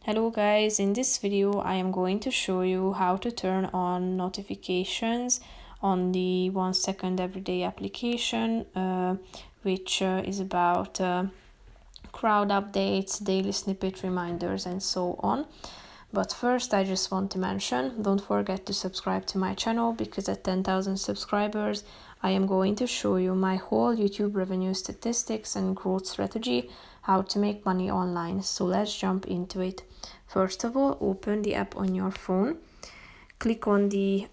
Hello guys, in this video I am going to show you how to turn on notifications on the 1 second everyday application, which is about crowd updates, daily snippet reminders and so on. But first I just want to mention, don't forget to subscribe to my channel, because at 10,000 subscribers I am going to show you my whole YouTube revenue statistics and growth strategy, how to make money online. So let's jump into it. First of all, open the app on your phone, click on the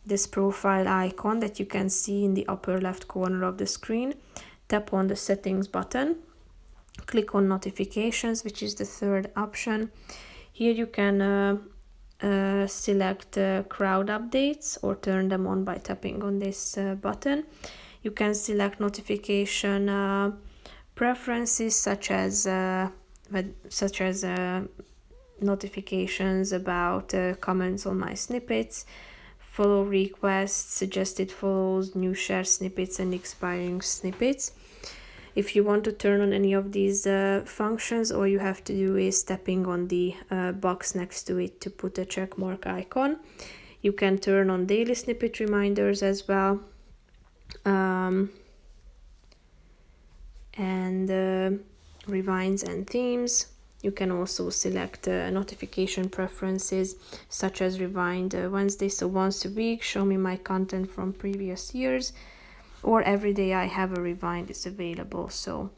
this profile icon that you can see in the upper left corner of the screen, tap on the settings button, click on notifications, which is the third option. Here you can select crowd updates or turn them on by tapping on this button. You can select notification preferences such as notifications about comments on my snippets, follow requests, suggested follows, new share snippets and expiring snippets. If you want to turn on any of these functions, all you have to do is tapping on the box next to it to put a check mark icon. You can turn on daily snippet reminders as well, and rewinds and themes. You can also select notification preferences such as rewind Wednesday, so once a week, show me my content from previous years, or every day I have a rewind is available. So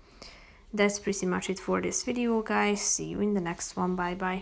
that's pretty much it for this video, guys. See you in the next one. Bye bye.